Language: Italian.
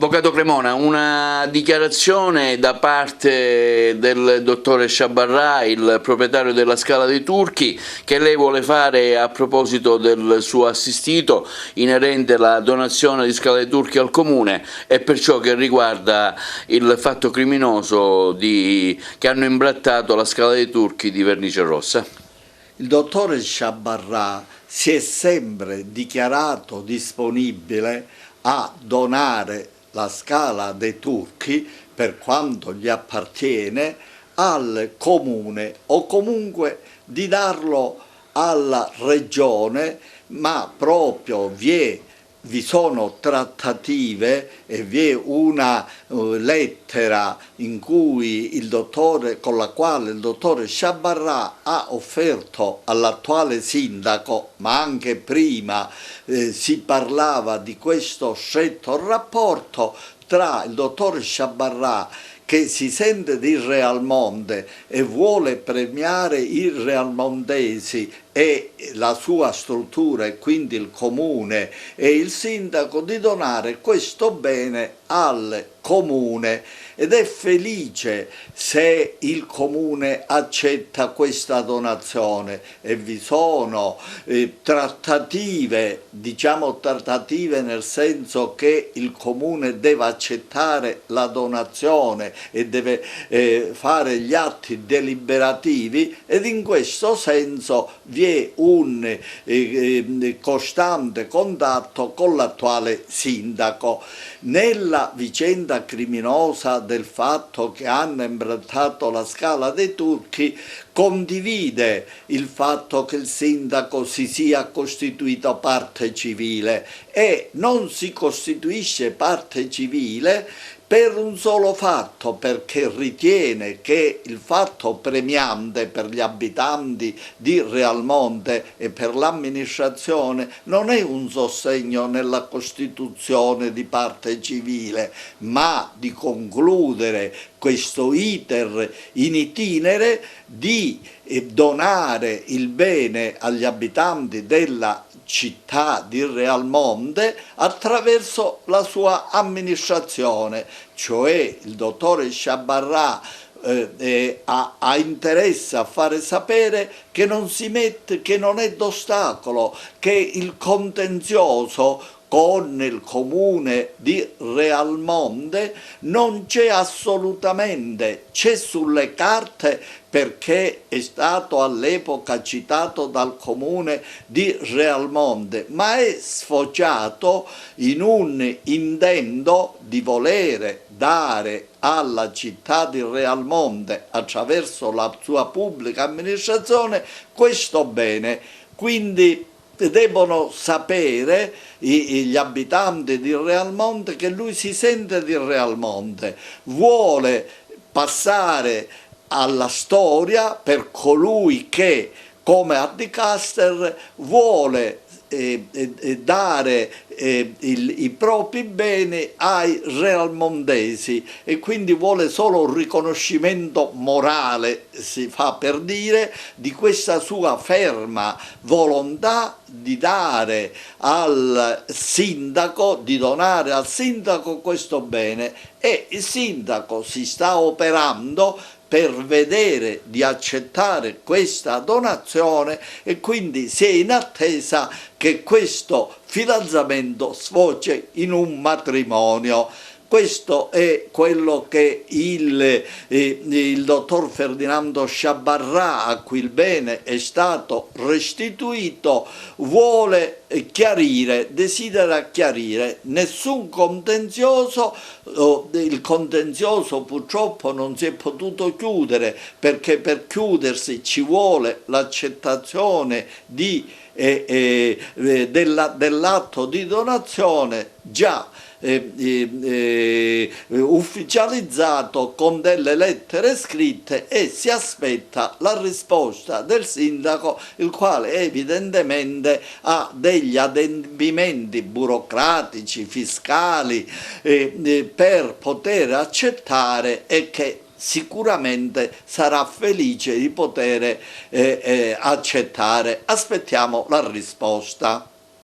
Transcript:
Avvocato Cremona, una dichiarazione da parte del dottore Sciabarrà, il proprietario della Scala dei Turchi, che lei vuole fare a proposito del suo assistito inerente alla donazione di Scala dei Turchi al Comune e per ciò che riguarda il fatto criminoso che hanno imbrattato la Scala dei Turchi di Vernice Rossa. Il dottore Sciabarrà si è sempre dichiarato disponibile a donare la Scala dei Turchi, per quanto gli appartiene, al comune o comunque di darlo alla regione, ma proprio vi sono trattative e vi è una lettera con la quale il dottore Sciabarrà ha offerto all'attuale sindaco, ma anche prima si parlava di questo stretto rapporto tra il dottore Sciabarrà, che si sente di Realmonte e vuole premiare i realmontesi e la sua struttura e quindi il comune e il sindaco, di donare questo bene al comune, ed è felice se il comune accetta questa donazione, e vi sono trattative, diciamo trattative nel senso che il comune deve accettare la donazione e deve fare gli atti deliberativi, ed in questo senso vi è un costante contatto con l'attuale sindaco. Nella vicenda criminosa del fatto che hanno imbrattato la Scala dei Turchi, condivide il fatto che il sindaco si sia costituito parte civile, e non si costituisce parte civile per un solo fatto, perché ritiene che il fatto premiante per gli abitanti di Realmonte e per l'amministrazione non è un sostegno nella costituzione di parte civile, ma di concludere questo iter in itinere, di donare il bene agli abitanti della città di Realmonte attraverso la sua amministrazione, cioè il dottore Sciabarrà ha interesse a fare sapere che non è d'ostacolo, che il contenzioso con il comune di Realmonte non c'è assolutamente, c'è sulle carte, perché è stato all'epoca citato dal comune di Realmonte, ma è sfociato in un intento di volere dare alla città di Realmonte, attraverso la sua pubblica amministrazione, questo bene. Quindi devono sapere gli abitanti di Realmonte che lui si sente di Realmonte, vuole passare alla storia per colui che, come Addicaster, vuole dare i propri beni ai realmontesi, e quindi vuole solo un riconoscimento morale, si fa per dire, di questa sua ferma volontà di dare al sindaco, di donare al sindaco questo bene, e il sindaco si sta operando per vedere di accettare questa donazione, e quindi si è in attesa che questo fidanzamento sfoci in un matrimonio. Questo è quello che il dottor Ferdinando Sciabarrà, a cui il bene è stato restituito, vuole chiarire, desidera chiarire. Nessun contenzioso, il contenzioso purtroppo non si è potuto chiudere, perché per chiudersi ci vuole l'accettazione dell'atto di donazione già ufficializzato con delle lettere scritte, e si aspetta la risposta del sindaco, il quale evidentemente ha degli adempimenti burocratici, fiscali, per poter accettare, e che sicuramente sarà felice di poter accettare. Aspettiamo la risposta.